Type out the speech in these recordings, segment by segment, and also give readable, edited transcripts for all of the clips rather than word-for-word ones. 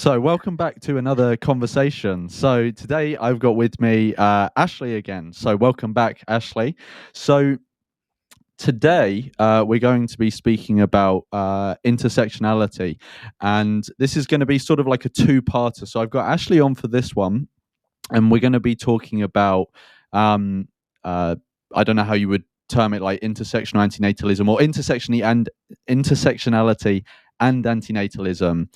So, welcome back to another conversation. So, today I've got with me Ashley again. So, welcome back, Ashley. So, today we're going to be speaking about intersectionality, and this is going to be sort of like a two-parter. So, I've got Ashley on for this one, and we're going to be talking about, um, I don't know how you would term it, like intersectional antinatalism or intersectionality and antinatalism.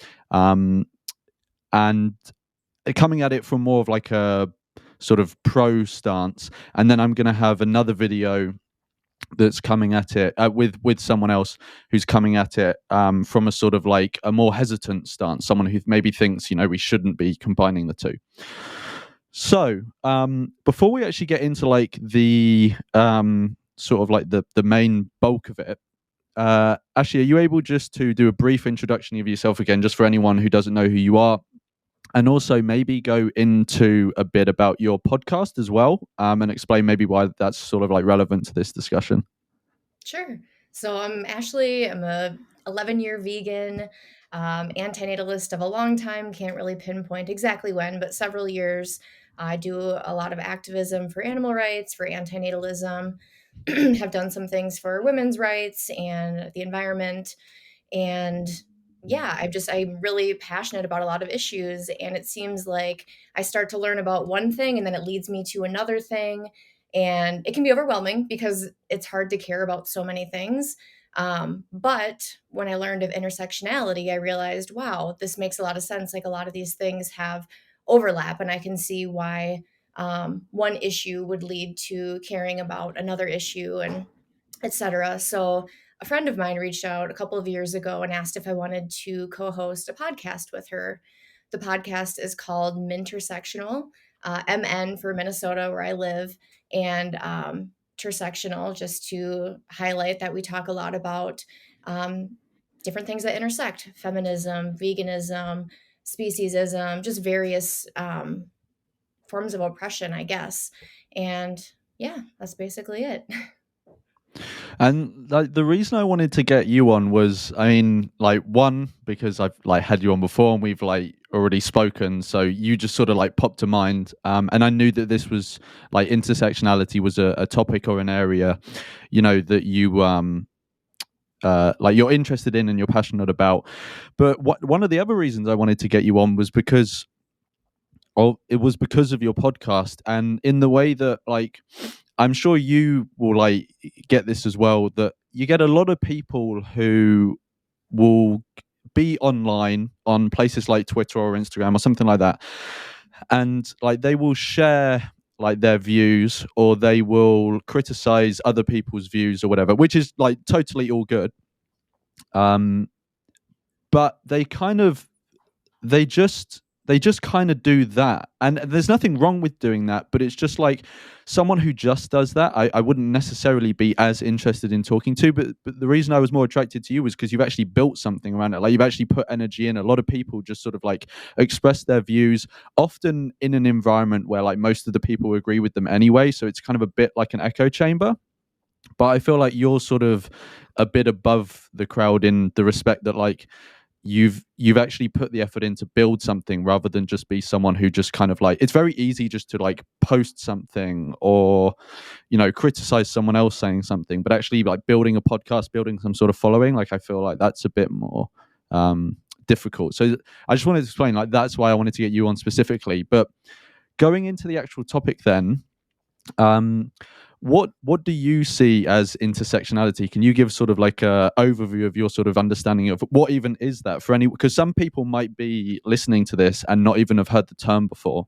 And coming at it from more of like a sort of pro stance, and then I'm going to have another video that's coming at it with someone else who's coming at it from a sort of like a more hesitant stance, someone who maybe thinks we shouldn't be combining the two. So before we actually get into like the sort of like the main bulk of it, Ashley, are you able just to do a brief introduction of yourself again, just for anyone who doesn't know who you are? And also maybe go into a bit about your podcast as well, and explain maybe why that's sort of like relevant to this discussion. Sure. So I'm Ashley. I'm a 11-year vegan, antinatalist of a long time. Can't really pinpoint exactly when, but several years. I do a lot of activism for animal rights, for antinatalism, have done some things for women's rights and the environment. And yeah, I'm really passionate about a lot of issues. And it seems like I start to learn about one thing and then it leads me to another thing. And it can be overwhelming because it's hard to care about so many things. But when I learned of intersectionality, I realized, wow, this makes a lot of sense. Like a lot of these things have overlap, and I can see why one issue would lead to caring about another issue and etc. So a friend of mine reached out a couple of years ago and asked if I wanted to co-host a podcast with her. The podcast is called Intersectional, MN for Minnesota, where I live, and Intersectional, just to highlight that we talk a lot about um, different things that intersect: feminism, veganism, speciesism, just various forms of oppression, I guess. And yeah, that's basically it. And like the reason I wanted to get you on was, I mean, like one, because I've like had you on before and we've like already spoken, so you just sort of like popped to mind, and I knew that this was like intersectionality was a topic or an area, that you like you're interested in and you're passionate about. But one of the other reasons I wanted to get you on was because it was because of your podcast, and in the way that like I'm sure you will like get this as well, that you get a lot of people who will be online on places like Twitter or Instagram or something like that, and like they will share like their views or they will criticize other people's views or whatever, which is like totally all good. um but they just they just kind of do that, and there's nothing wrong with doing that, but it's just like someone who just does that, I wouldn't necessarily be as interested in talking to. But the reason I was more attracted to you was because you've actually built something around it, like you've actually put energy in. A lot of people just sort of like express their views, often in an environment where like most of the people agree with them anyway, so it's kind of a bit like an echo chamber. But I feel like you're sort of a bit above the crowd in the respect that like you've actually put the effort in to build something rather than just be someone who just kind of like, it's very easy just to like post something or criticize someone else saying something, but actually like building a podcast, building some sort of following, like I feel like that's a bit more difficult. So I just wanted to explain, like that's why I wanted to get you on specifically. But going into the actual topic then, um what do you see as intersectionality? Can you give sort of like a overview of your sort of understanding of what even is that, for any, because some people might be listening to this and not even have heard the term before.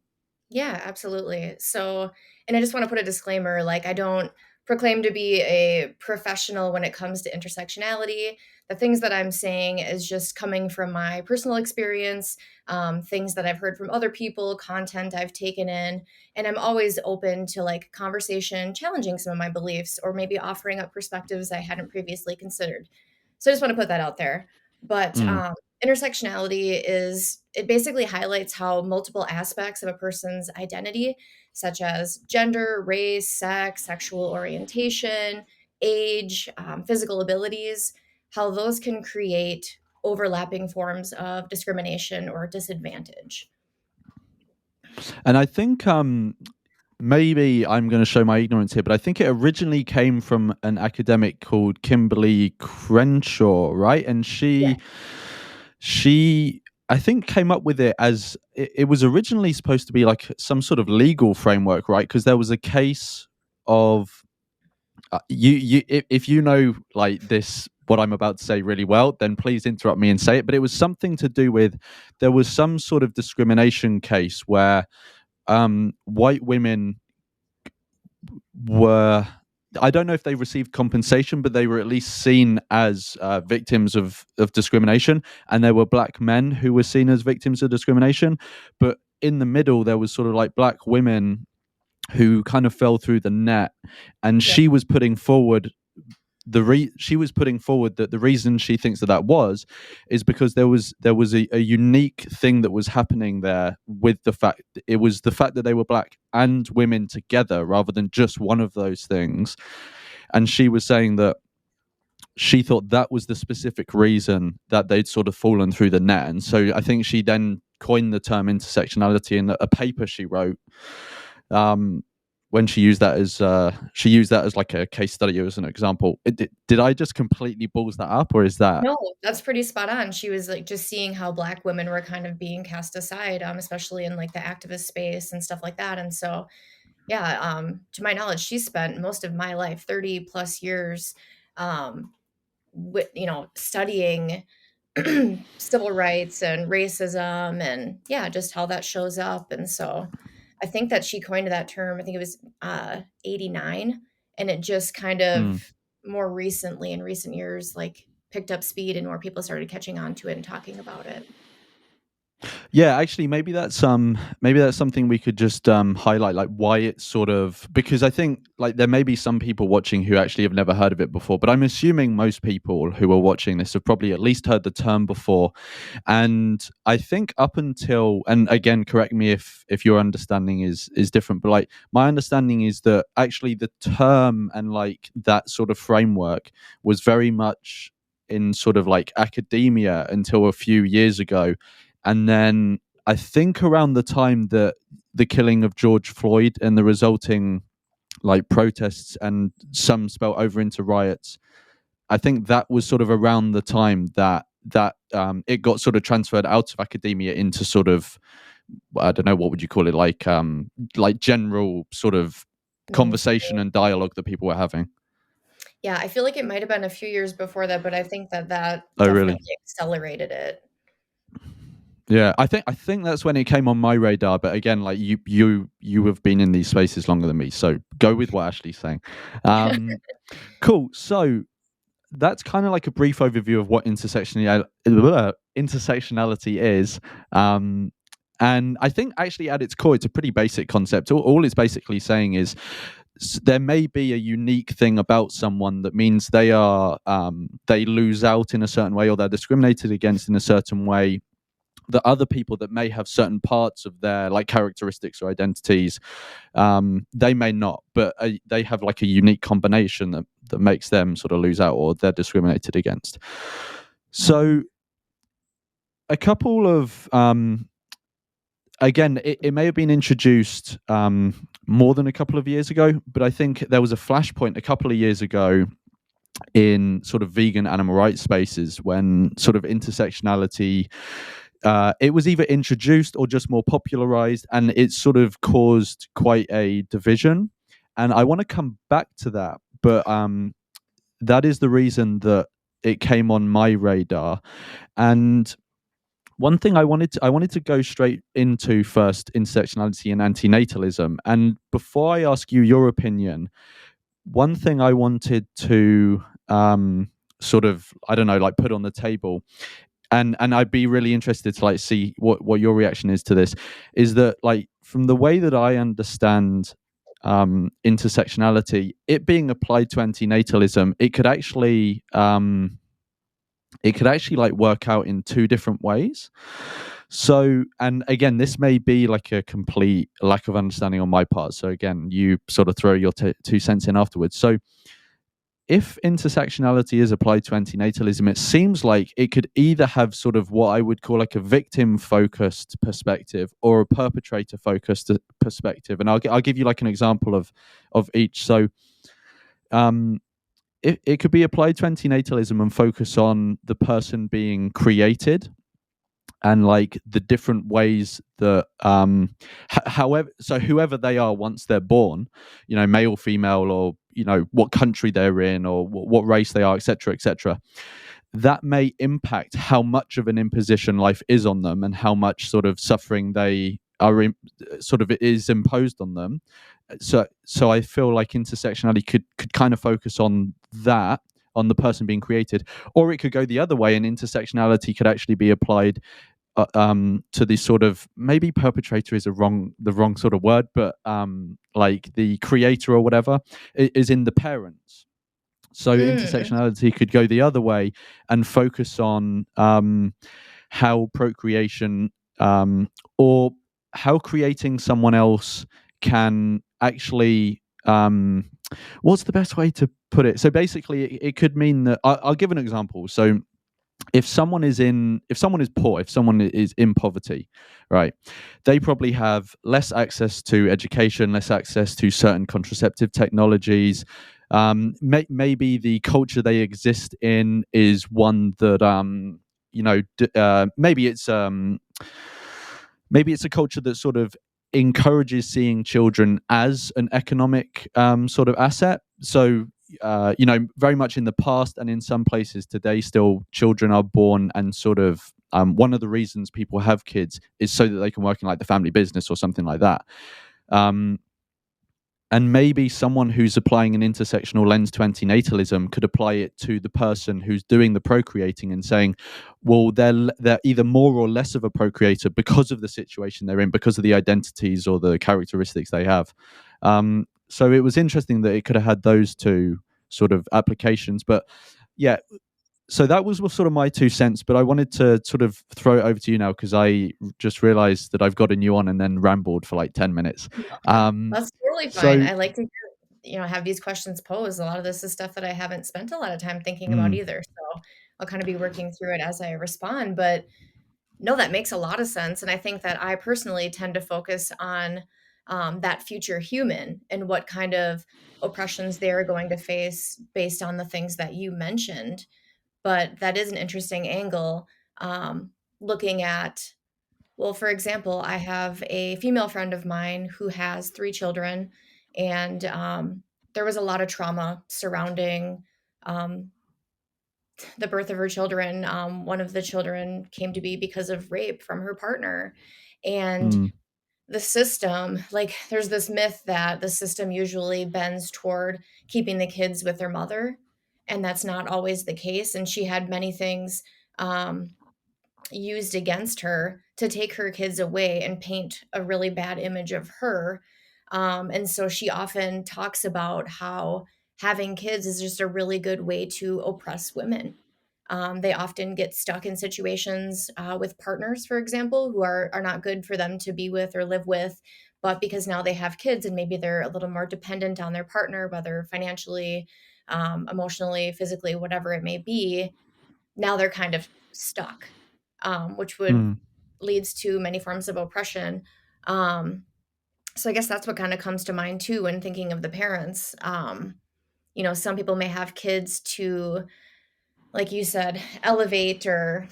Yeah, absolutely. So, and I just want to put a disclaimer, like I don't proclaim to be a professional when it comes to intersectionality. The things that I'm saying is just coming from my personal experience, things that I've heard from other people, content I've taken in, and I'm always open to like conversation, challenging some of my beliefs, or maybe offering up perspectives I hadn't previously considered. So I just want to put that out there. But Mm. intersectionality is, it basically highlights how multiple aspects of a person's identity, such as gender, race, sex, sexual orientation, age, physical abilities, how those can create overlapping forms of discrimination or disadvantage. And I think maybe I'm going to show my ignorance here, but I think it originally came from an academic called Kimberly Crenshaw, right? And Yeah. she I think came up with it as it was originally supposed to be like some sort of legal framework, right? Because there was a case of you if you know like this what I'm about to say really well, then please interrupt me and say it. But it was something to do with there was some sort of discrimination case where white women were, I don't know if they received compensation, but they were at least seen as victims of discrimination, and there were black men who were seen as victims of discrimination. But in the middle, there was sort of like black women who kind of fell through the net, and Yep. she was putting forward that the reason she thinks that was is because there was a unique thing that was happening there with the fact it was the fact that they were black and women together rather than just one of those things. And she was saying that she thought that was the specific reason that they'd sort of fallen through the net. And so I think she then coined the term intersectionality in a paper she wrote, um, when she used that as like a case study as an example. Did I just completely balls that up, or is that No, that's pretty spot on. She was like just seeing how Black women were kind of being cast aside, especially in like the activist space and stuff like that. And so, yeah, to my knowledge, she spent most of my life, 30 plus years, um, studying civil rights and racism and yeah, just how that shows up. And so I think that she coined that term, I think it was 89. And it just kind Hmm. of more recently in recent years, like picked up speed and more people started catching on to it and talking about it. Yeah, actually, maybe that's something we could just highlight, like why it's sort of, because I think like there may be some people watching who actually have never heard of it before, but I'm assuming most people who are watching this have probably at least heard the term before. And I think up until, and again, correct me if your understanding is different, but like my understanding is that actually the term and like that sort of framework was very much in sort of like academia until a few years ago. And then I think around the time that the killing of George Floyd and the resulting like protests and some spelled over into riots, I think that was sort of around the time that it got sort of transferred out of academia into sort of, I don't know, what would you call it, like general sort of conversation Mainstream. and dialogue that people were having. Yeah, I feel like it might have been a few years before that, but I think that that Oh, really? definitely accelerated it. Yeah, I think that's when it came on my radar. But again, like you have been in these spaces longer than me, so go with what Ashley's saying. Um, cool. So that's kind of like a brief overview of what intersectionality is. Um, and I think actually at its core, it's a pretty basic concept. All it's basically saying is there may be a unique thing about someone that means they lose out in a certain way, or they're discriminated against in a certain way, that other people that may have certain parts of their like characteristics or identities, they may not, but they have like a unique combination that makes them sort of lose out or they're discriminated against. Mhm. So a couple of again, it may have been introduced more than a couple of years ago, but I think there was a flashpoint a couple of years ago in sort of vegan animal rights spaces when sort of intersectionality, it was either introduced or just more popularized, and it sort of caused quite a division. And I want to come back to that, but that is the reason that it came on my radar. And one thing I wanted to go straight into first, intersectionality and antinatalism. And before I ask you your opinion, one thing I wanted to sort of, I don't know, like put on the table, and I'd be really interested to like see what your reaction is to this, is that like from the way that I understand intersectionality, it being applied to antinatalism, it could actually like work out in two different ways. So, and again, this may be like a complete lack of understanding on my part, so again, you sort of throw your 2 cents in afterwards. So if intersectionality is applied to antinatalism, it seems like it could either have sort of what I would call like a victim focused perspective or a perpetrator focused perspective. And I'll give you like an example of each. So um, it could be applied to antinatalism and focus on the person being created and like the different ways that however, so whoever they are once they're born, male, female, or what country they're in, or what race they are, etc., etc., that may impact how much of an imposition life is on them and how much sort of suffering they are sort of it is imposed on them. So I feel like intersectionality could kind of focus on that, on the person being created, or it could go the other way, and intersectionality could actually be applied to the sort of, maybe perpetrator is the wrong sort of word, but like the creator or whatever is in the parents. So Mm, intersectionality could go the other way and focus on how procreation, or how creating someone else can actually, what's the best way to put it? So basically, it could mean that I'll give an example. So if someone is poor, if someone is in poverty, right, they probably have less access to education, less access to certain contraceptive technologies. Maybe the culture they exist in is one that maybe it's a culture that sort of encourages seeing children as an economic sort of asset. So, very much in the past and in some places today, still children are born and sort of, one of the reasons people have kids is so that they can work in like the family business or something like that. Um, and maybe someone who's applying an intersectional lens to antinatalism could apply it to the person who's doing the procreating and saying, well, they're either more or less of a procreator because of the situation they're in, because of the identities or the characteristics they have. So it was interesting that it could have had those two sort of applications. But yeah, so that was sort of my 2 cents, but I wanted to sort of throw it over to you now because I just realized that I've got a new on and then rambled for like 10 minutes. okay. Um, That's totally fine. so I like to hear, have these questions posed. A lot of this is stuff that I haven't spent a lot of time thinking about mm, either. So I'll kind of be working through it as I respond. But no, that makes a lot of sense. And I think that I personally tend to focus on that future human and what kind of oppressions they're going to face based on the things that you mentioned. But that is an interesting angle, um, looking at, well, for example, I have a female friend of mine who has 3 children, and there was a lot of trauma surrounding um, the birth of her children. One of the children came to be because of rape from her partner. And mm, the system, like, there's this myth that the system usually bends toward keeping the kids with their mother. And that's not always the case. And she had many things um, used against her to take her kids away and paint a really bad image of her. And so she often talks about how having kids is just a really good way to oppress women. They often get stuck in situations with partners, for example, who are not good for them to be with or live with. But because now they have kids and maybe they're a little more dependent on their partner, whether financially, emotionally, physically, whatever it may be, now they're kind of stuck, which would mm, leads to many forms of oppression. Um, so I guess that's what kind of comes to mind too when thinking of the parents. Some people may have kids to, like you said, elevate, or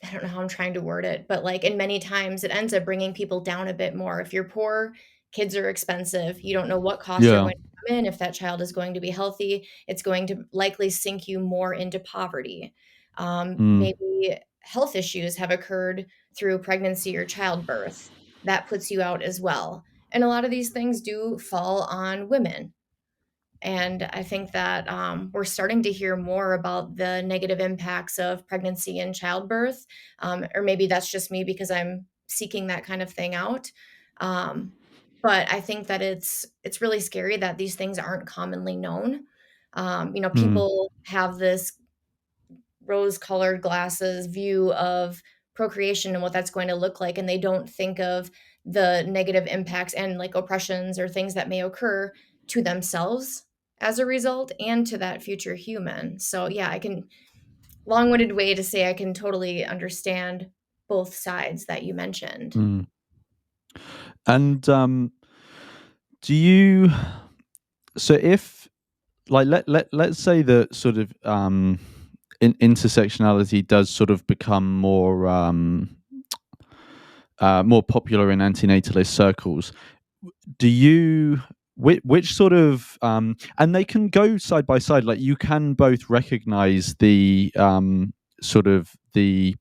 I don't know how I'm trying to word it, but like, and many times it ends up bringing people down a bit more. If you're poor, kids are expensive. You don't know what costs are yeah. going to come in. If that child is going to be healthy, it's going to likely sink you more into poverty. Mm, Maybe health issues have occurred through pregnancy or childbirth. That puts you out as well. And a lot of these things do fall on women. And I think that we're starting to hear more about the negative impacts of pregnancy and childbirth. Or maybe that's just me because I'm seeking that kind of thing out. Um, but I think that it's really scary that these things aren't commonly known. mm, People have this rose-colored glasses view of procreation and what that's going to look like, and they don't think of the negative impacts and like oppressions or things that may occur to themselves as a result and to that future human. So, yeah, I can, long winded way to say I can totally understand both sides that you mentioned. Mm. And do you so if like let's say that sort of intersectionality does sort of become more popular in antinatalist circles, do you which sort of and they can go side by side, like you can both recognize the sort of the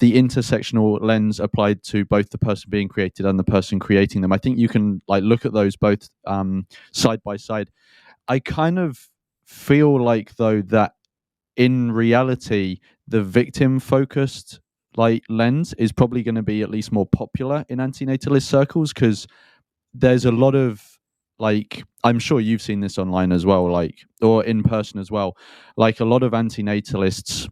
intersectional lens applied to both the person being created and the person creating them. I think you can like look at those both side by side. I kind of feel like though that in reality the victim focused like lens is probably going to be at least more popular in antinatalist circles, because there's a lot of like, I'm sure you've seen this online as well, like, or in person as well, like a lot of antinatalists,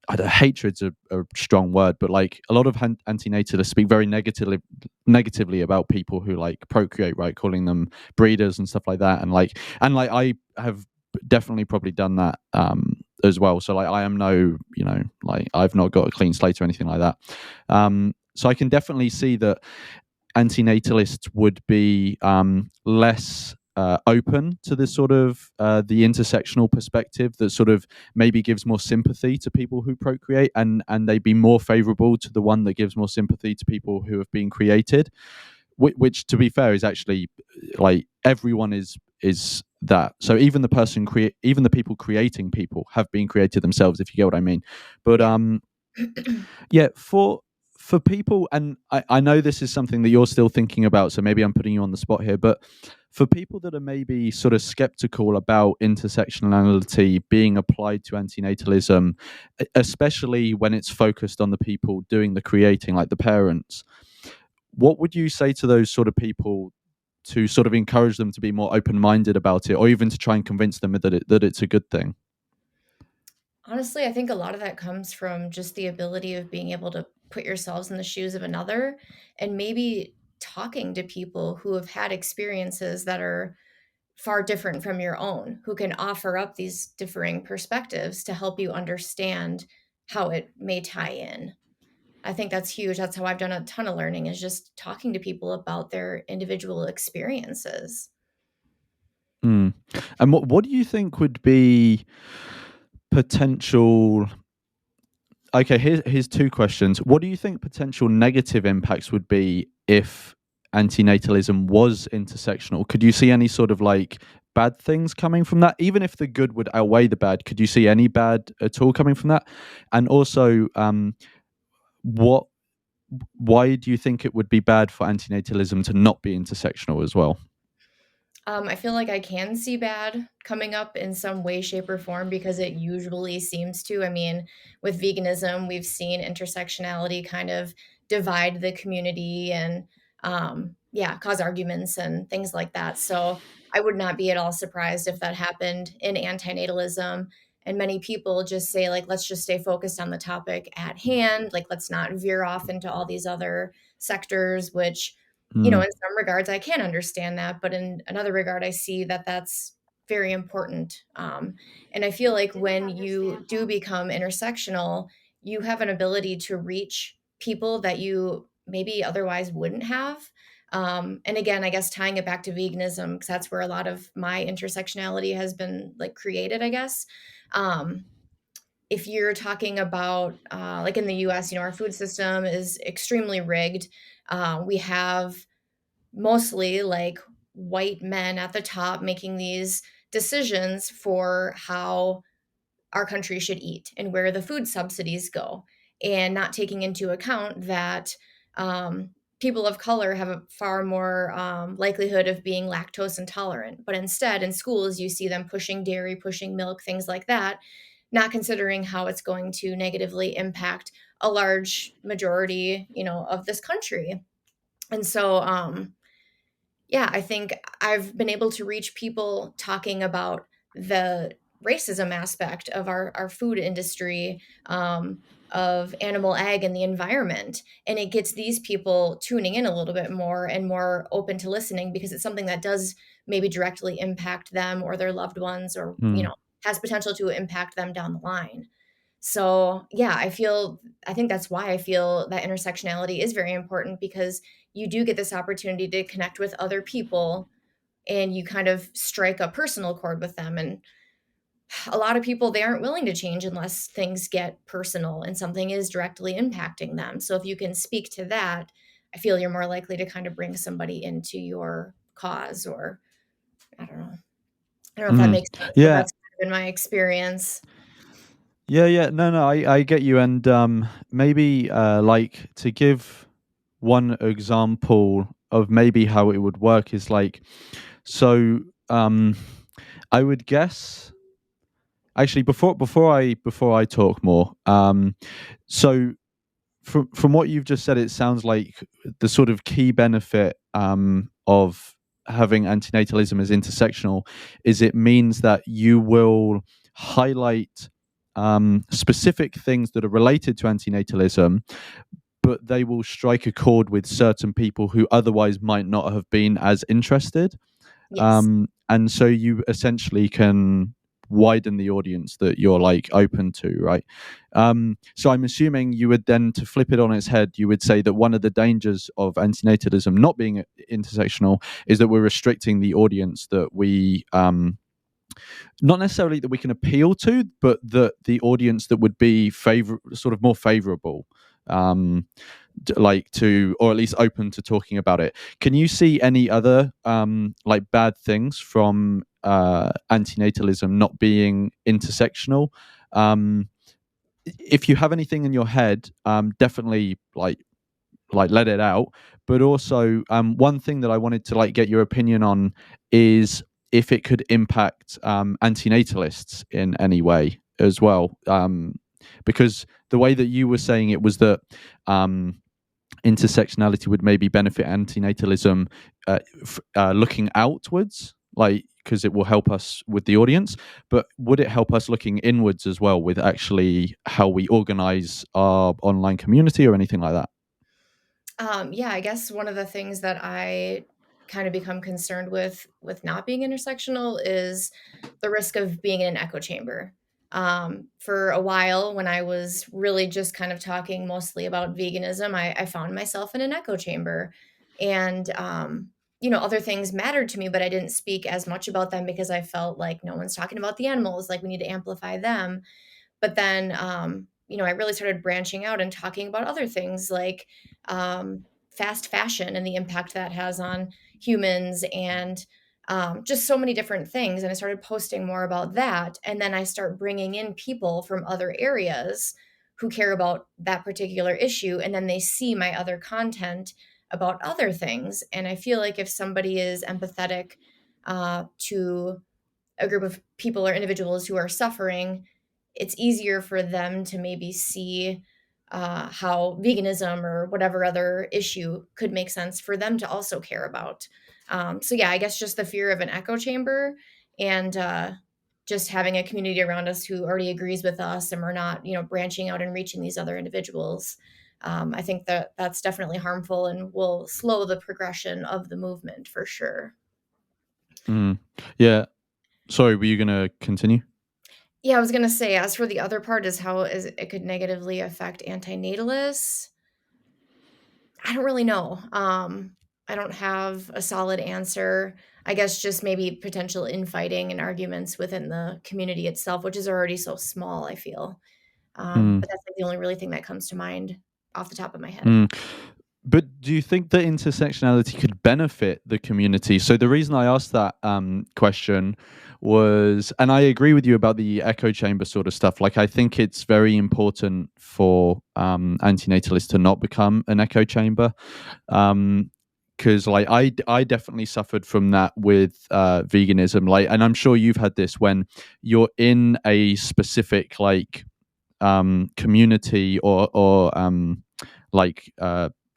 hatred's a strong word, but like a lot of antinatalists speak very negatively about people who like procreate, right, calling them breeders and stuff like that, and like I have definitely probably done that as well. So like I am no, you know, like I've not got a clean slate or anything like that. So I can definitely see that antinatalists would be less open to this sort of the intersectional perspective that sort of maybe gives more sympathy to people who procreate, and they'd be more favorable to the one that gives more sympathy to people who have been created, which to be fair is actually like everyone is that. So even the person create, even the people creating people have been created themselves, if you get what I mean. But Yeah. yeah, for people, and I know this is something that you're still thinking about, so maybe I'm putting you on the spot here, but for people that are maybe sort of skeptical about intersectionality being applied to antinatalism, especially when it's focused on the people doing the creating, like the parents, what would you say to those sort of people to sort of encourage them to be more open-minded about it, or even to try and convince them that it's a good thing? Honestly, I think a lot of that comes from just the ability of being able to put yourselves in the shoes of another and maybe talking to people who have had experiences that are far different from your own, who can offer up these differing perspectives to help you understand how it may tie in. I think that's huge. That's how I've done a ton of learning, is just talking to people about their individual experiences. Mm. And what do you think would be potential? Okay, here's two questions. What do you think potential negative impacts would be if antinatalism was intersectional? Could you see any sort of like bad things coming from that? Even if the good would outweigh the bad, could you see any bad at all coming from that? And also, what why do you think it would be bad for antinatalism to not be intersectional as well? I feel like I can see bad coming up in some way, shape, or form because it usually seems to. I mean, with veganism, we've seen intersectionality kind of divide the community and, yeah, cause arguments and things like that. So I would not be at all surprised if that happened in antinatalism. And many people just say, like, let's just stay focused on the topic at hand. Like, let's not veer off into all these other sectors, which, Mm, in some regards, I can understand that, but in another regard, I see that that's very important. And I feel like when you do become intersectional, you have an ability to reach people that you maybe otherwise wouldn't have. And again, I guess tying it back to veganism, because that's where a lot of my intersectionality has been like created, I guess. Um, if you're talking about like in the US, our food system is extremely rigged. We have mostly like white men at the top making these decisions for how our country should eat and where the food subsidies go, and not taking into account that people of color have a far more likelihood of being lactose intolerant. But instead, in schools, you see them pushing dairy, pushing milk, things like that, not considering how it's going to negatively impact a large majority, of this country. And so, yeah, I think I've been able to reach people talking about the racism aspect of our food industry, of animal ag and the environment. And it gets these people tuning in a little bit more and more open to listening because it's something that does maybe directly impact them or their loved ones, or, Mm. has potential to impact them down the line. So, yeah, I think that's why I feel that intersectionality is very important, because you do get this opportunity to connect with other people and you kind of strike a personal chord with them. And a lot of people, they aren't willing to change unless things get personal and something is directly impacting them. So if you can speak to that, I feel you're more likely to kind of bring somebody into your cause, or I don't know. I don't know if that Mm. makes sense, but Yeah. that's kind of been my experience. Yeah. No, no, I get you. And maybe like to give one example of maybe how it would work is like, so I would guess actually before I talk more, so from what you've just said, it sounds like the sort of key benefit of having antinatalism as intersectional is it means that you will highlight specific things that are related to antinatalism, but they will strike a chord with certain people who otherwise might not have been as interested. Yes. And so you essentially can widen the audience that you're like open to, right? So I'm assuming you would then, to flip it on its head, you would say that one of the dangers of antinatalism not being intersectional is that we're restricting the audience that we not necessarily that we can appeal to, but that the audience that would be sort of more favorable, um, like to, or at least open to talking about it. Can you see any other like bad things from antinatalism not being intersectional? Um, if you have anything in your head, definitely like let it out. But also, one thing that I wanted to like get your opinion on is if it could impact antinatalists in any way as well, because the way that you were saying it was that intersectionality would maybe benefit antinatalism looking outwards, like because it will help us with the audience, but would it help us looking inwards as well with actually how we organize our online community or anything like that? Yeah, I guess one of the things that I kind of become concerned with not being intersectional is the risk of being in an echo chamber. For a while, when I was really just kind of talking mostly about veganism, I found myself in an echo chamber, and other things mattered to me, but I didn't speak as much about them because I felt like no one's talking about the animals, like we need to amplify them. But then, I really started branching out and talking about other things like fast fashion and the impact that has on humans, and just so many different things. And I started posting more about that. And then I start bringing in people from other areas who care about that particular issue. And then they see my other content about other things. And I feel like if somebody is empathetic to a group of people or individuals who are suffering, it's easier for them to maybe see how veganism or whatever other issue could make sense for them to also care about. So, yeah, I guess just the fear of an echo chamber, and just having a community around us who already agrees with us, and we're not, branching out and reaching these other individuals. I think that that's definitely harmful and will slow the progression of the movement for sure. Mm. Yeah. Sorry, were you going to continue? Yeah, I was gonna say, as for the other part is how is it could negatively affect antinatalists. I don't really know. I don't have a solid answer. I guess just maybe potential infighting and arguments within the community itself, which is already so small, I feel. Mm. But that's like the only really thing that comes to mind off the top of my head. Mm. But do you think that intersectionality could benefit the community? So the reason I asked that question was, and I agree with you about the echo chamber sort of stuff. Like, I think it's very important for antinatalists to not become an echo chamber. Because like I definitely suffered from that with veganism. Like, and I'm sure you've had this when you're in a specific like community or like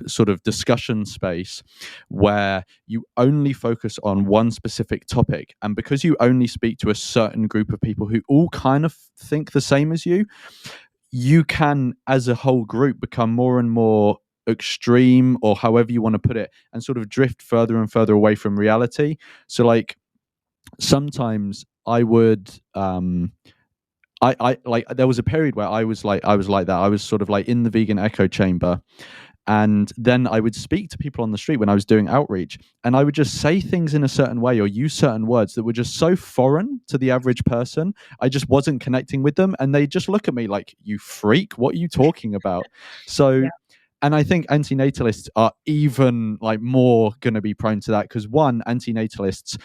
sort of discussion space where you only focus on one specific topic, and because you only speak to a certain group of people who all kind of think the same as you can, as a whole group, become more and more extreme, or however you want to put it, and sort of drift further and further away from reality. So like sometimes I would I like there was a period where I was like that. I was sort of like in the vegan echo chamber, and then I would speak to people on the street when I was doing outreach, and I would just say things in a certain way or use certain words that were just so foreign to the average person. I just wasn't connecting with them, and they just look at me like, "You freak, what are you talking about?" So, Yeah. and I think antinatalists are even like more going to be prone to that, because one, antinatalists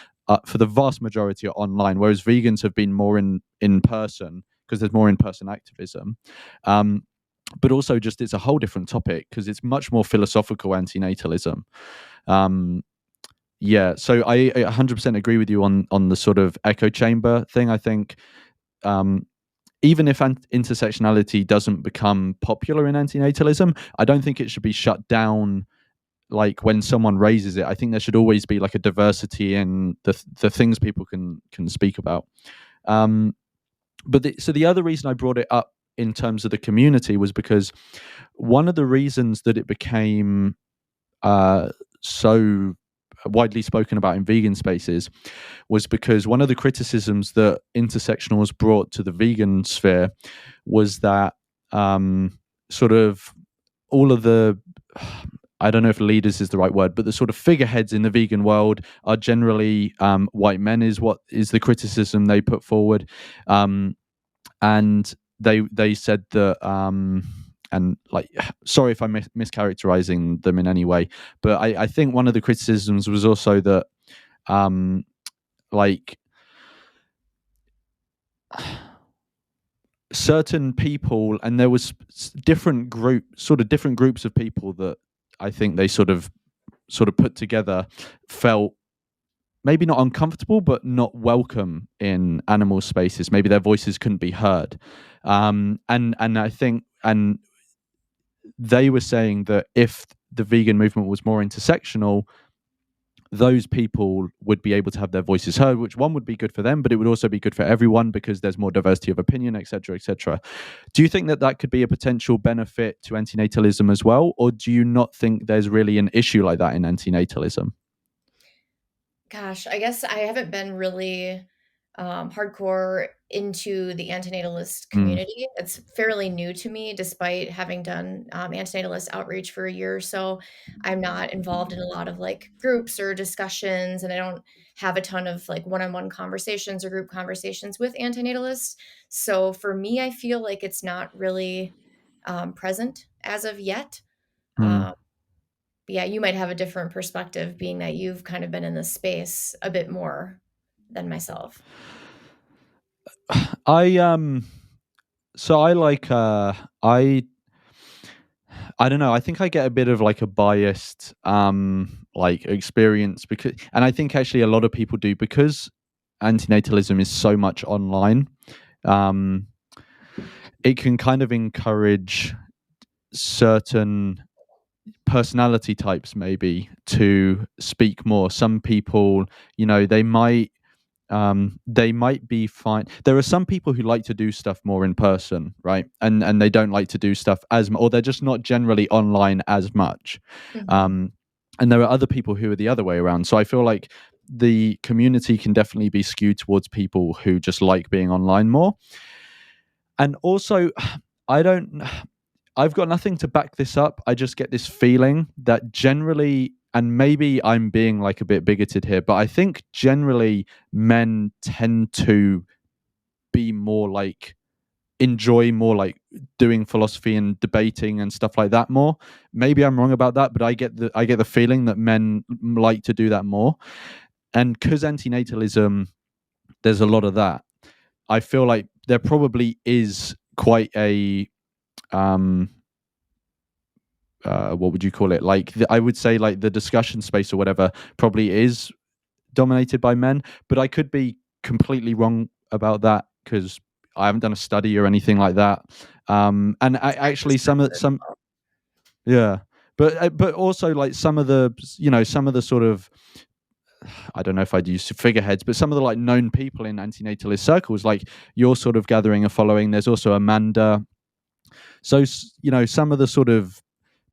for the vast majority are online, whereas vegans have been more in person because there's more in person activism. Um, but also, just it's a whole different topic because it's much more philosophical antinatalism. Um, yeah, so I 100% agree with you on the sort of echo chamber thing. I think um, even if intersectionality doesn't become popular in antinatalism, I don't think it should be shut down. Like when someone raises it, I think there should always be like a diversity in the things people can speak about. Um, so the other reason I brought it up in terms of the community was because one of the reasons that it became so widely spoken about in vegan spaces was because one of the criticisms that intersectionals brought to the vegan sphere was that sort of all of the I don't know if leaders is the right word, but the sort of figureheads in the vegan world are generally white men, is what is the criticism they put forward. And they said that and like, sorry if I'm mischaracterizing them in any way, but I think one of the criticisms was also that like certain people, and there was different groups of people that I think they sort of put together, felt maybe not uncomfortable but not welcome in animal spaces. Maybe their voices couldn't be heard. And I think, and they were saying that if the vegan movement was more intersectional, those people would be able to have their voices heard, which one would be good for them, but it would also be good for everyone because there's more diversity of opinion, etc., etc. Do you think that that could be a potential benefit to antinatalism as well, or do you not think there's really an issue like that in antinatalism? Gosh, I guess I haven't been really hardcore into the antinatalist Mm, community. It's fairly new to me, despite having done antinatalist outreach for a year or so. I'm not involved in a lot of like groups or discussions, and I don't have a ton of like one on one conversations or group conversations with antinatalists. So for me, I feel like it's not really present as of yet. mm. Um, but yeah, you might have a different perspective being that you've kind of been in this space a bit more than myself. I so I like I don't know. I think I get a bit of like a biased like experience, because, and I think actually a lot of people do, because antinatalism is so much online. Um it can kind of encourage certain personality types maybe to speak more. Some people, they might be fine. There are some people who like to do stuff more in person, right? And they don't like to do stuff or they're just not generally online as much. Mhm. Um, and there are other people who are the other way around. So I feel like the community can definitely be skewed towards people who just like being online more. And also, I don't. I've got nothing to back this up. I just get this feeling that generally, and maybe I'm being like a bit bigoted here, but I think generally men tend to be more like, enjoy more like doing philosophy and debating and stuff like that more. Maybe I'm wrong about that, but I get the feeling that men like to do that more. And because antinatalism, there's a lot of that. I feel like there probably is quite a um what would you call it? Like I would say like the discussion space or whatever probably is dominated by men, but I could be completely wrong about that because I haven't done a study or anything like that. And I It's my actually perspective. yeah, but also like some of the, some of the sort of, I don't know if I'd use figureheads, but some of the like known people in antinatalist circles, like you're sort of gathering a following. There's also Amanda. So some of the sort of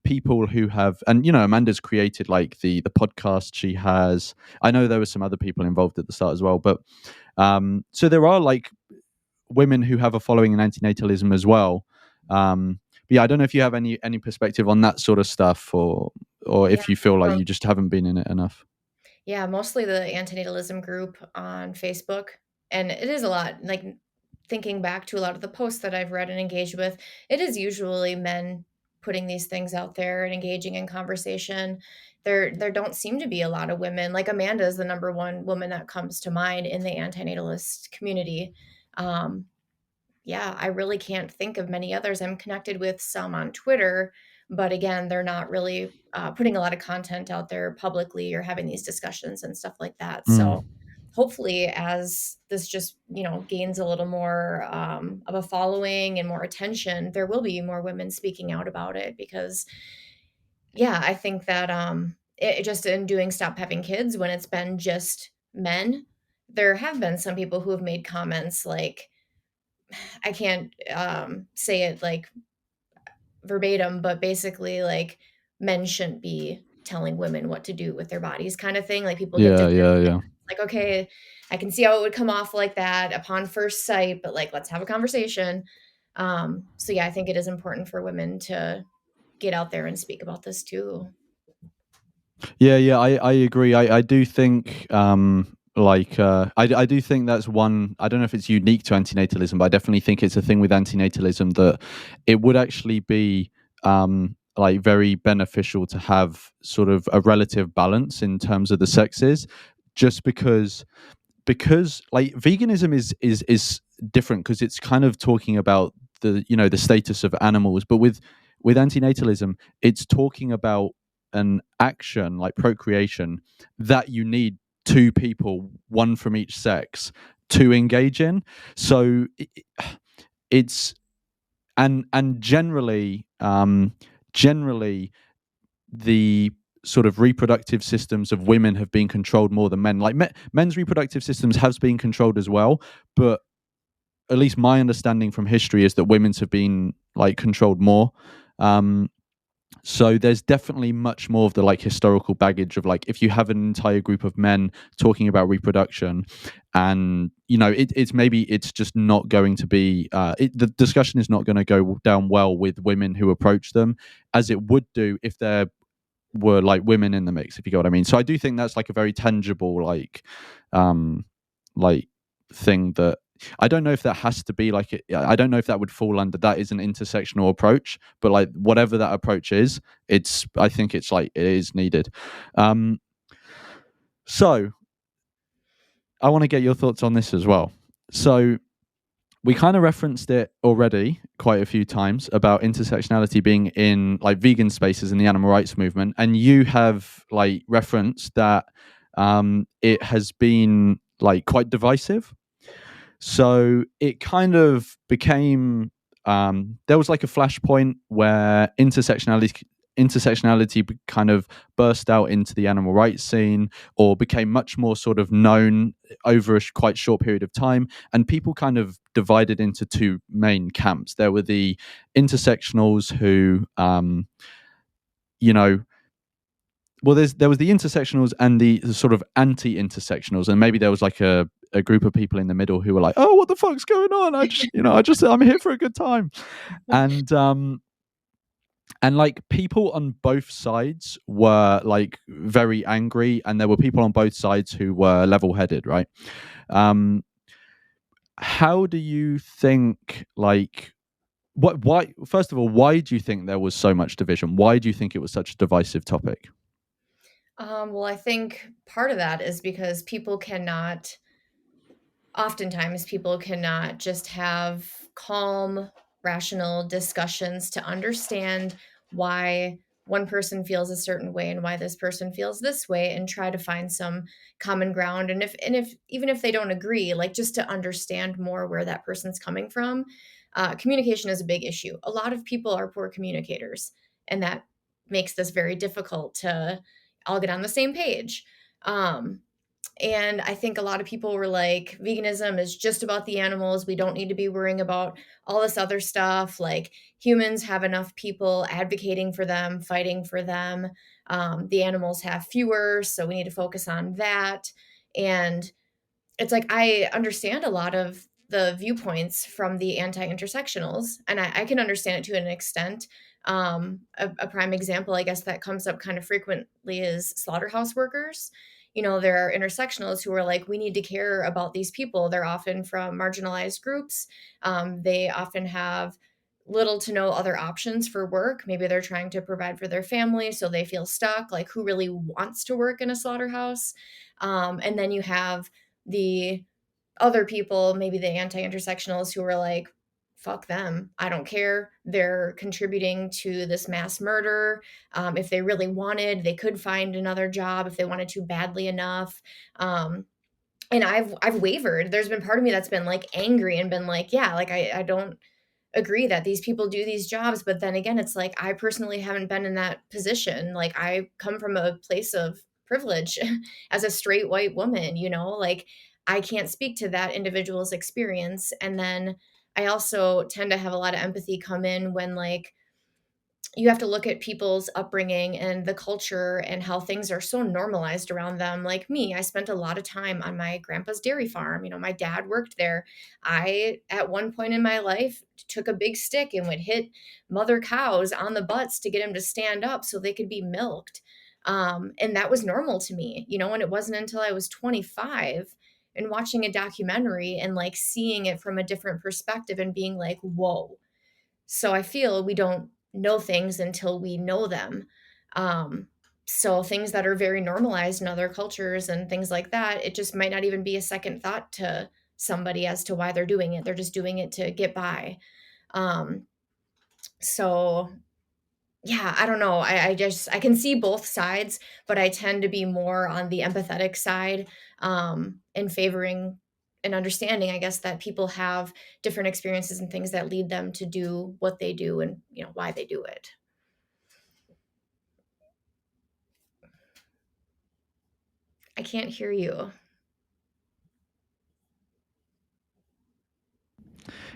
people who have, and Amanda's created like the podcast she has. I know there were some other people involved at the start as well, but so there are like women who have a following in antinatalism as well. But yeah, I don't know if you have any perspective on that sort of stuff, or Yeah. if you feel like Well, you just haven't been in it enough. yeah, mostly the antinatalism group on Facebook. And it is a lot. Like thinking back to a lot of the posts that I've read and engaged with, it is usually men putting these things out there and engaging in conversation. There don't seem to be a lot of women. Like Amanda is the number one woman that comes to mind in the antinatalist community. Um, yeah, I really can't think of many others. I'm connected with some on Twitter, but again, they're not really putting a lot of content out there publicly or having these discussions and stuff like that. Mm. So hopefully, as this just gains a little more of a following and more attention, there will be more women speaking out about it because yeah, I think that it just in doing Stop Having Kids when it's been just men, there have been some people who have made comments like I can't say it like verbatim, but basically like men shouldn't be telling women what to do with their bodies kind of thing. Like people get Yeah, defensive. yeah, yeah. Like, okay, I can see how it would come off like that upon first sight, but like let's have a conversation. So yeah, I think it is important for women to get out there and speak about this too. Yeah, yeah, I agree. I do think I do think that's one. I don't know if it's unique to antinatalism, but I definitely think it's a thing with antinatalism that it would actually be like very beneficial to have sort of a relative balance in terms of the sexes, just because like veganism is different because it's kind of talking about the status of animals, but with antinatalism it's talking about an action like procreation that you need two people, one from each sex, to engage in. So it's and generally the sort of reproductive systems of women have been controlled more than men. Like men's reproductive systems have been controlled as well, but at least my understanding from history is that women's have been like controlled more. Um, so there's definitely much more of the like historical baggage of like if you have an entire group of men talking about reproduction, and it's maybe it's just not going to be the discussion is not going to go down well with women who approach them as it would do if there were like women in the mix, if you get what I mean. So I do think that's like a very tangible um like thing that I don't know if that has to be like I don't know if that would fall under that is an intersectional approach, but like whatever that approach is, I think it's like it is needed. um so I want to get your thoughts on this as well. So we kind of referenced it already quite a few times about intersectionality being in like vegan spaces in the animal rights movement, and you have like referenced that it has been like quite divisive. So it kind of became there was like a flashpoint where intersectionality kind of burst out into the animal rights scene, or became much more sort of known over a quite short period of time, and people kind of divided into two main camps. There were the intersectionals who you know well there was the intersectionals and the sort of anti-intersectionals, and maybe there was like a group of people in the middle who were like, oh, what the fuck's going on? I'm here for a good time. And like people on both sides were like very angry, and there were people on both sides who were level-headed, right? um how do you think like what why first of all, why do you think there was so much division? Why do you think it was such a divisive topic? Well, I think part of that is because oftentimes people cannot just have calm, rational discussions to understand why one person feels a certain way and why this person feels this way and try to find some common ground. And if even if they don't agree, like just to understand more where that person's coming from. Communication is a big issue. A lot of people are poor communicators, and that makes this very difficult to all get on the same page. Um, and I think a lot of people were like, veganism is just about the animals. We don't need to be worrying about all this other stuff. Like, humans have enough people advocating for them, fighting for them. The animals have fewer, so we need to focus on that. And it's like I understand a lot of the viewpoints from the anti-intersectionals, and I can understand it to an extent. A prime example, I guess, that comes up kind of frequently is slaughterhouse workers. You know, there are intersectionals who are like, we need to care about these people. They're often from marginalized groups. They often have little to no other options for work. Maybe they're trying to provide for their family, so they feel stuck. Like, who really wants to work in a slaughterhouse? And then you have the other people, maybe the anti-intersectionals, who are like, fuck them. I don't care. They're contributing to this mass murder. If they really wanted, they could find another job if they wanted to badly enough. And I've wavered. There's been part of me that's been like angry and been like, yeah, like I don't agree that these people do these jobs. But then again, it's like I personally haven't been in that position. Like, I come from a place of privilege as a straight white woman, you know, like I can't speak to that individual's experience. And then I also tend to have a lot of empathy come in when, like, you have to look at people's upbringing and the culture and how things are so normalized around them. Like me, I spent a lot of time on my grandpa's dairy farm. You know, my dad worked there. I, at one point in my life, took a big stick and would hit mother cows on the butts to get them to stand up so they could be milked. And that was normal to me, you know, and it wasn't until I was 25 and watching a documentary and like seeing it from a different perspective and being like, whoa. So I feel we don't know things until we know them. Um, so things that are very normalized in other cultures and things like that, it just might not even be a second thought to somebody as to why they're doing it. They're just doing it to get by. Um, so yeah, I don't know. I can see both sides, but I tend to be more on the empathetic side, in favoring and understanding, I guess, that people have different experiences and things that lead them to do what they do and, you know, why they do it. I can't hear you.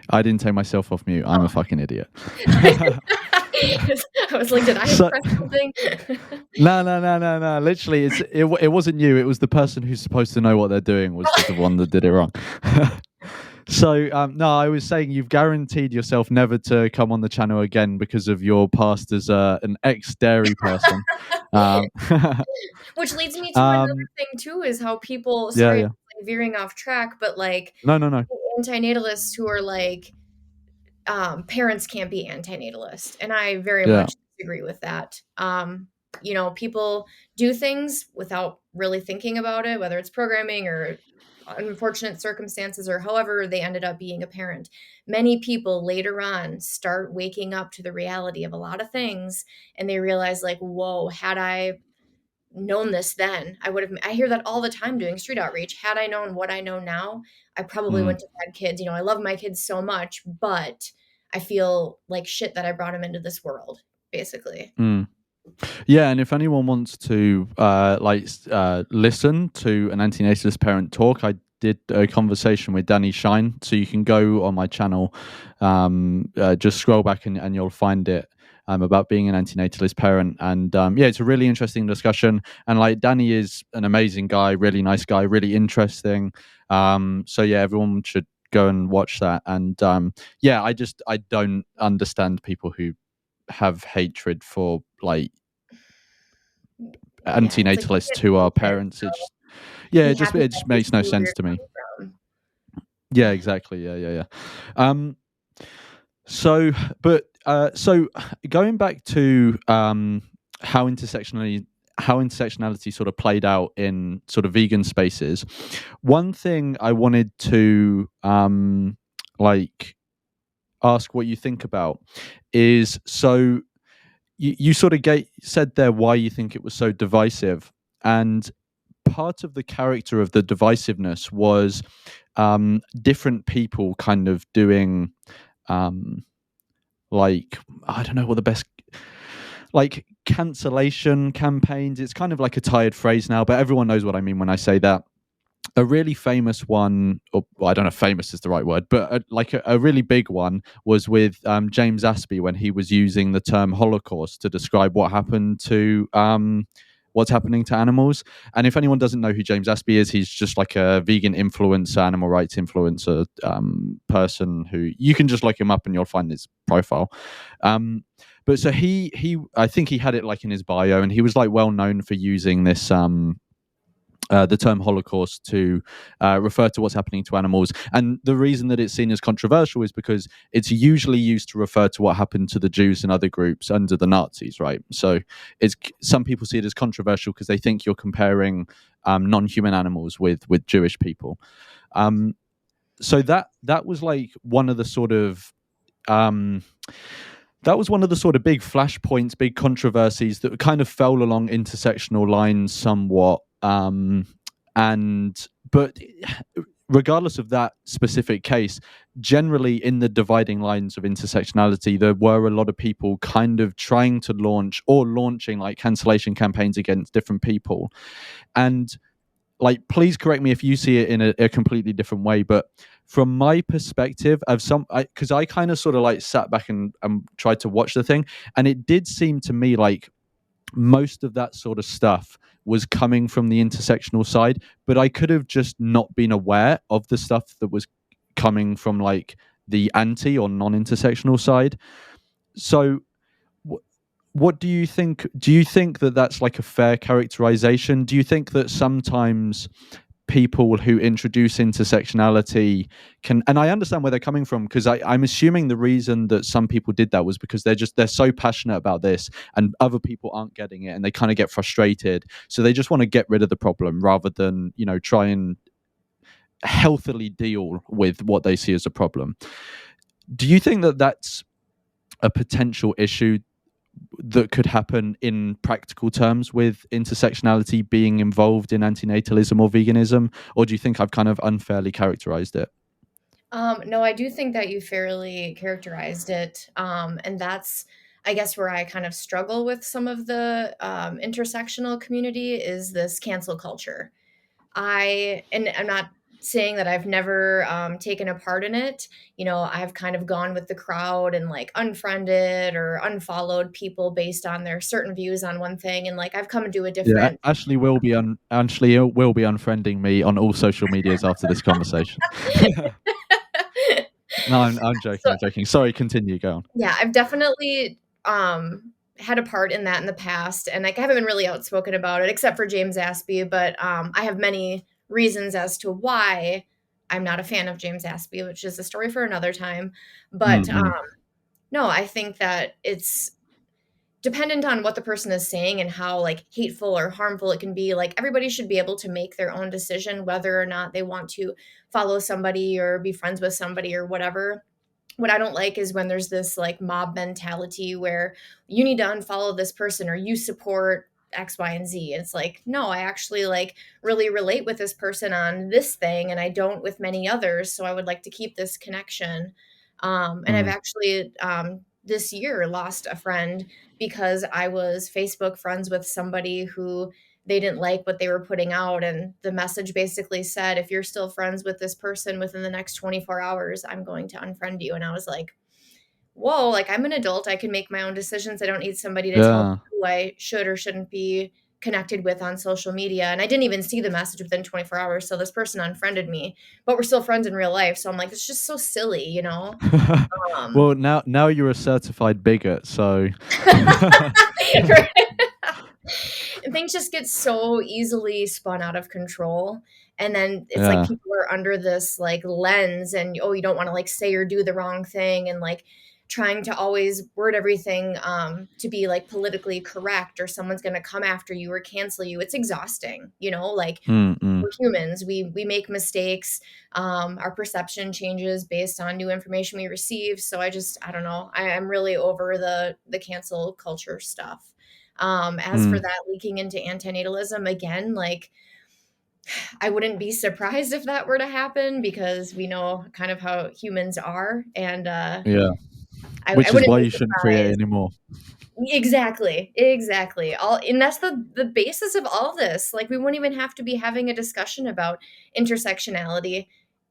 I didn't take myself off mute. I'm a fucking idiot. I was like, did I So, press something? no. Literally, it wasn't you. It was the person who's supposed to know what they're doing was the one that did it wrong. So, no, I was saying you've guaranteed yourself never to come on the channel again because of your past as an ex-dairy person. Which leads me to another um, thing too, is how people, yeah, sorry, yeah. I'm like veering off track, but like No. antinatalists who are like, parents can't be antinatalist, and I very Yeah. much disagree with that. You know, people do things without really thinking about it, whether it's programming or unfortunate circumstances or however they ended up being a parent. Many people later on start waking up to the reality of a lot of things, and they realize, like, whoa, had I known this then, I would have. I hear that all the time doing street outreach. Had I known what I know now, I probably Mm, wouldn't have had kids. You know, I love my kids so much, but I feel like shit that I brought them into this world, basically. mm. Yeah, and if anyone wants to listen to an antinatalist parent talk, I did a conversation with Danny Shine, so you can go on my channel, just scroll back and you'll find it. About being an antinatalist parent, and yeah, it's a really interesting discussion. And like Danny is an amazing guy, really nice guy, really interesting. So yeah, everyone should go and watch that. And yeah, I don't understand people who have hatred for like Yeah, it's like you antinatalists can't who are help it. parents. It's yeah, Be it happy just that you makes no see where sense you're to me. coming from. Yeah, exactly. Yeah. Um, so, so going back to how intersectionality sort of played out in sort of vegan spaces, one thing I wanted to like ask what you think about is so you sort of said there why you think it was so divisive, and part of the character of the divisiveness was different people kind of doing um, like I don't know what the best. like cancellation campaigns. It's kind of like a tired phrase now, but everyone knows what I mean when I say that. A really famous one, or well, I don't know if famous is the right word, but a really big one was with James Aspey when he was using the term Holocaust to describe what happened to what's happening to animals. And if anyone doesn't know who James Aspey is, he's just like a vegan influencer, animal rights influencer person who you can just look him up and you'll find his profile. But so he I think he had it like in his bio, and he was like well known for using this the term Holocaust to refer to what's happening to animals. And the reason that it's seen as controversial is because it's usually used to refer to what happened to the Jews and other groups under the Nazis, right? So it's some people see it as controversial because they think you're comparing non-human animals with Jewish people. So that was like one of the sort of um, that was one of the sort of big flashpoints, big controversies that kind of fell along intersectional lines somewhat. And but regardless of that specific case, generally in the dividing lines of intersectionality, there were a lot of people kind of trying to launch or launching like cancellation campaigns against different people. And like, please correct me if you see it in a completely different way, but from my perspective of some, because I kind of sort of like sat back and tried to watch the thing, and it did seem to me like most of that sort of stuff was coming from the intersectional side, but I could have just not been aware of the stuff that was coming from like the anti or non-intersectional side. So what do you think? Do you think that that's like a fair characterization? Do you think that sometimes people who introduce intersectionality can, and I understand where they're coming from, because I'm assuming the reason that some people did that was because they're so passionate about this and other people aren't getting it and they kind of get frustrated, so they just want to get rid of the problem rather than try and healthily deal with what they see as a problem. Do you think that that's a potential issue that could happen in practical terms with intersectionality being involved in antinatalism or veganism, or do you think I've kind of unfairly characterized it? No, I do think that you fairly characterized it. And that's, I guess, where I kind of struggle with some of the intersectional community is this cancel culture. And I'm not saying that I've never taken a part in it. I've kind of gone with the crowd and like unfriended or unfollowed people based on their certain views on one thing. And like I've come to a Yeah, different. Ashley will be unfriending me on all social medias after this conversation. No, I'm joking. So I'm joking. Sorry, continue. Go on. yeah, I've definitely had a part in that in the past, and like I haven't been really outspoken about it, except for James Aspey. But I have many reasons as to why I'm not a fan of James Aspey, which is a story for another time. But Mm-hmm. no, I think that it's dependent on what the person is saying and how like hateful or harmful it can be. Like everybody should be able to make their own decision whether or not they want to follow somebody or be friends with somebody or whatever. What I don't like is when there's this like mob mentality where you need to unfollow this person or you support X, Y, and Z. It's like, no, I actually like really relate with this person on this thing and I don't with many others. So I would like to keep this connection. And I've Mm. actually this year lost a friend because I was Facebook friends with somebody who they didn't like what they were putting out. And the message basically said, if you're still friends with this person within the next 24 hours, I'm going to unfriend you. And I was like, whoa, like I'm an adult. I can make my own decisions. I don't need somebody to tell me Yeah. who I should or shouldn't be connected with on social media. And I didn't even see the message within 24 hours. So this person unfriended me, but we're still friends in real life. So I'm like, it's just so silly, you know? Um, Well, now you're a certified bigot, so right? And things just get so easily spun out of control. And then it's like yeah. people are under this like lens and oh, you don't want to like say or do the wrong thing and like trying to always word everything to be like politically correct or someone's going to come after you or cancel you. It's exhausting, like Mm-mm. we're humans. We make mistakes. Our perception changes based on new information we receive. So I don't know. I'm really over the cancel culture stuff. As for Mm. that leaking into antinatalism again, like I wouldn't be surprised if that were to happen because we know kind of how humans are. And Yeah. I Which is wouldn't why be you shouldn't create surprised. anymore. Exactly. And that's the basis of all this. Like we wouldn't even have to be having a discussion about intersectionality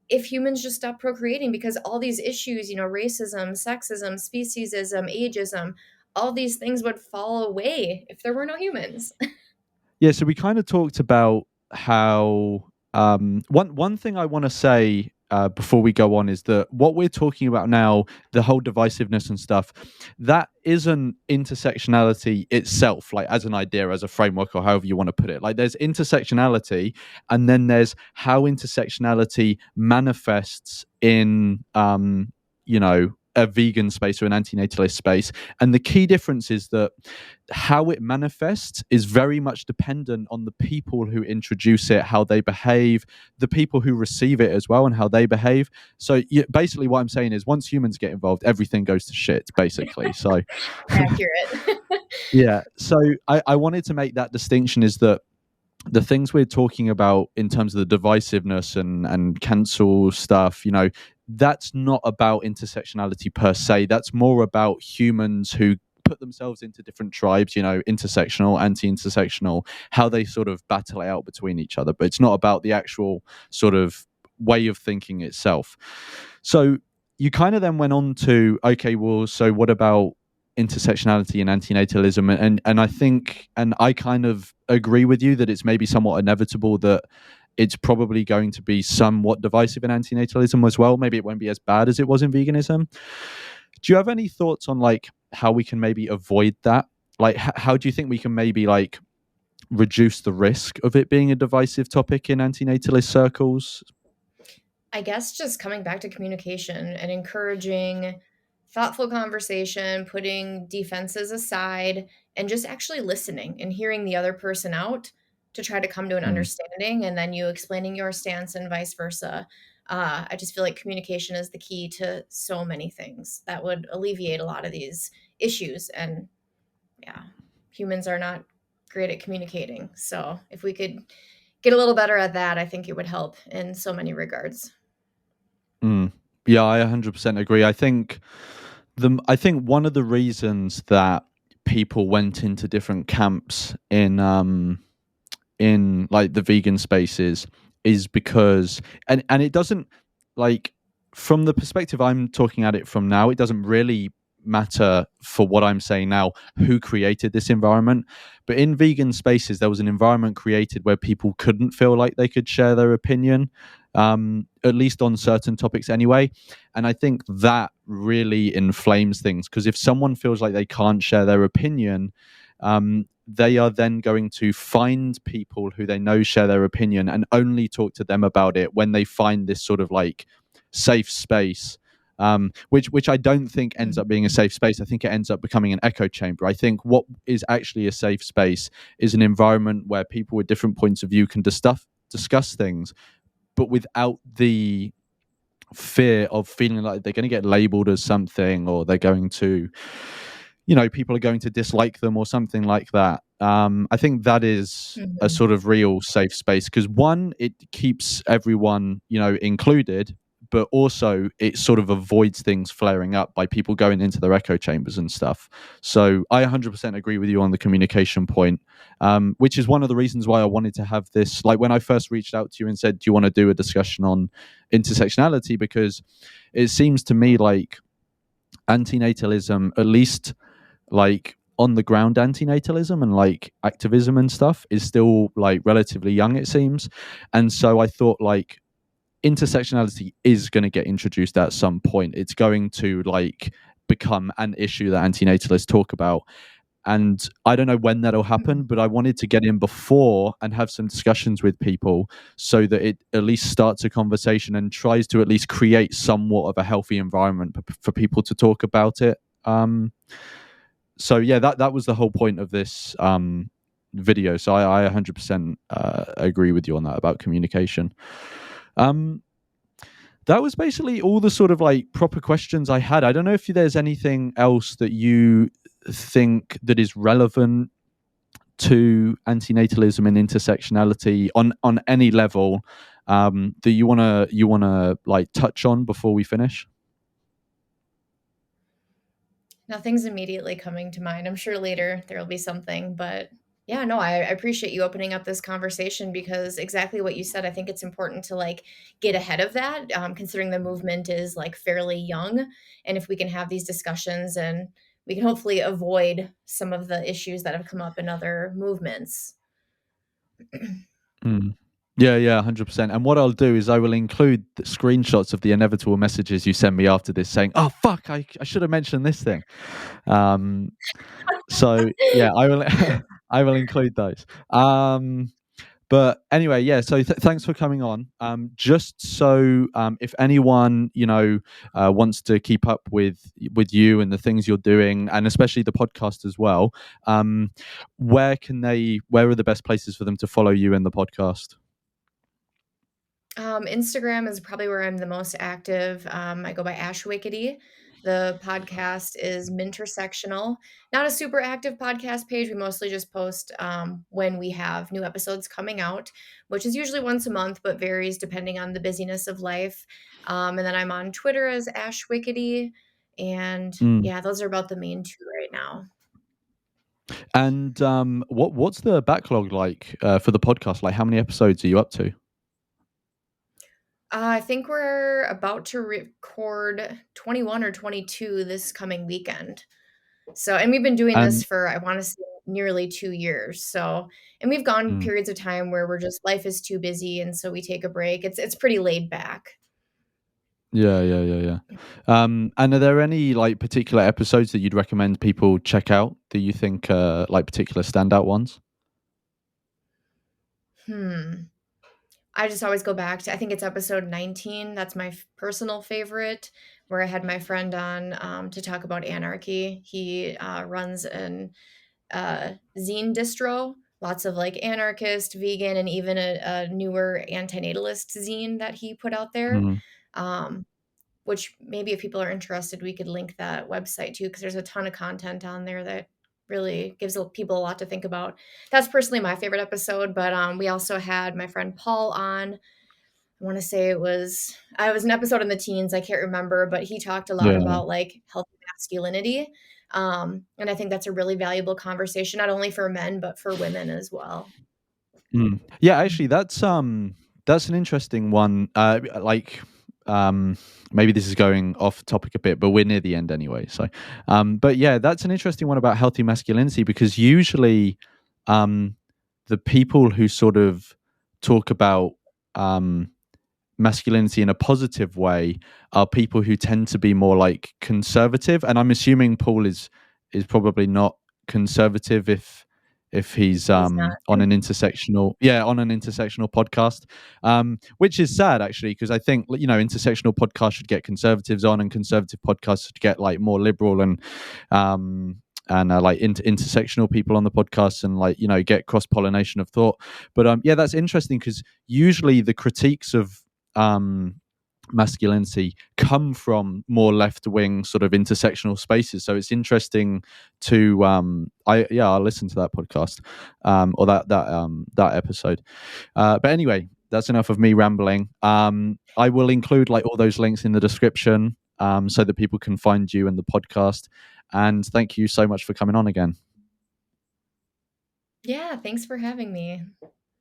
if humans just stop procreating, because all these issues, racism, sexism, speciesism, ageism, all these things would fall away if there were no humans. Yeah, so we kind of talked about how one thing I want to say before we go on is that what we're talking about now, the whole divisiveness and stuff, that isn't intersectionality itself, like as an idea, as a framework, or however you want to put it. Like there's intersectionality, and then there's how intersectionality manifests in a vegan space or an antinatalist space. And the key difference is that how it manifests is very much dependent on the people who introduce it, how they behave, the people who receive it as well, and how they behave. So basically, what I'm saying is, once humans get involved, everything goes to shit. Basically, so Accurate. yeah. So I wanted to make that distinction: is that the things we're talking about in terms of the divisiveness and cancel stuff, that's not about intersectionality per se. That's more about humans who put themselves into different tribes, intersectional, anti-intersectional, how they sort of battle it out between each other. But it's not about the actual sort of way of thinking itself. So you kind of then went on to, okay, well, so what about intersectionality and antinatalism? And I think, and I kind of agree with you that it's maybe somewhat inevitable that it's probably going to be somewhat divisive in antinatalism as well. Maybe it won't be as bad as it was in veganism. Do you have any thoughts on like how we can maybe avoid that? Like, how do you think we can maybe like reduce the risk of it being a divisive topic in antinatalist circles? I guess just coming back to communication and encouraging thoughtful conversation, putting defenses aside, and just actually listening and hearing the other person out to try to come to an Mm, understanding, and then you explaining your stance and vice versa. I just feel like communication is the key to so many things that would alleviate a lot of these issues. And yeah, humans are not great at communicating. So if we could get a little better at that, I think it would help in so many regards. mm. Yeah, I 100% agree. I think one of the reasons that people went into different camps in like the vegan spaces is because, and it doesn't, like, from the perspective I'm talking at it from now, it doesn't really matter for what I'm saying now who created this environment. But in vegan spaces there was an environment created where people couldn't feel like they could share their opinion, at least on certain topics anyway. And I think that really inflames things, because if someone feels like they can't share their opinion, they are then going to find people who they know share their opinion and only talk to them about it when they find this sort of like safe space, which I don't think ends up being a safe space. I think it ends up becoming an echo chamber. I think what is actually a safe space is an environment where people with different points of view can discuss things, but without the fear of feeling like they're going to get labeled as something, or they're going to, people are going to dislike them or something like that. I think that is a Mhm. sort of real safe space, because one, it keeps everyone, included, but also it sort of avoids things flaring up by people going into their echo chambers and stuff. So I 100% agree with you on the communication point, which is one of the reasons why I wanted to have this. Like when I first reached out to you and said, do you want to do a discussion on intersectionality? Because it seems to me like antinatalism, at least like on the ground antinatalism and like activism and stuff, is still like relatively young, it seems. And so I thought like intersectionality is going to get introduced at some point. It's going to like become an issue that antinatalists talk about. And I don't know when that'll happen, but I wanted to get in before and have some discussions with people so that it at least starts a conversation and tries to at least create somewhat of a healthy environment for people to talk about it. So yeah, that was the whole point of this video. So I 100% agree with you on that about communication. Um, that was basically all the sort of like proper questions I had. I don't know if there's anything else that you think that is relevant to antinatalism and intersectionality on any level, that you wanna like touch on before we finish. Nothing's immediately coming to mind. I'm sure later there will be something, but yeah, no, I appreciate you opening up this conversation because exactly what you said. I think it's important to like get ahead of that, considering the movement is like fairly young, and if we can have these discussions and we can hopefully avoid some of the issues that have come up in other movements. Mm. Yeah, yeah, 100%. And what I'll do is I will include the screenshots of the inevitable messages you send me after this saying, "Oh fuck, I should have mentioned this thing." Um, so yeah, I will I will include those. But anyway, yeah. So thanks for coming on. Just so if anyone wants to keep up with you and the things you're doing, and especially the podcast as well, where can they? Where are the best places for them to follow you and the podcast? Instagram is probably where I'm the most active. I go by Wickety. The podcast is Intersectional. Not a super active podcast page. We mostly just post when we have new episodes coming out, which is usually once a month, but varies depending on the busyness of life. And then I'm on Twitter as Wickety. And Mm. yeah, those are about the main two right now. And what's the backlog like for the podcast? Like, how many episodes are you up to? I think we're about to record 21 or 22 this coming weekend. So, and we've been doing this And for, I want to say, nearly 2 years. So, and we've gone mm, periods of time where we're just life is too busy, and so we take a break. It's pretty laid back. yeah, yeah, yeah, yeah. And are there any like particular episodes that you'd recommend people check out? Do you think like particular standout ones? Hmm. I just always go back to, I think it's episode 19. That's my personal favorite, where I had my friend on to talk about anarchy. He runs an zine distro, lots of like anarchist, vegan, and even a newer antinatalist zine that he put out there. Mm, Um, which maybe if people are interested, we could link that website too, because there's a ton of content on there that really gives people a lot to think about. That's personally my favorite episode, but we also had my friend Paul on. I want to say it was an episode in the teens. I can't remember, but he talked a lot yeah. about like healthy masculinity, and I think that's a really valuable conversation, not only for men but for women as well. Yeah, actually, that's an interesting one. Like, um, maybe this is going off topic a bit, but we're near the end anyway. So, but yeah, that's an interesting one about healthy masculinity because usually, um, the people who sort of talk about um masculinity in a positive way are people who tend to be more like conservative, and I'm assuming Paul is probably not conservative if he's He's not. on an intersectional podcast, which is sad actually because I think intersectional podcasts should get conservatives on and conservative podcasts should get like more liberal um like intersectional people on the podcast and like get cross pollination of thought. But yeah, that's interesting because usually the critiques of um, masculinity come from more left wing sort of intersectional spaces. So it's interesting to I'll listen to that podcast or that episode. But anyway, that's enough of me rambling. I will include like all those links in the description so that people can find you and the podcast. And thank you so much for coming on again. Yeah, thanks for having me.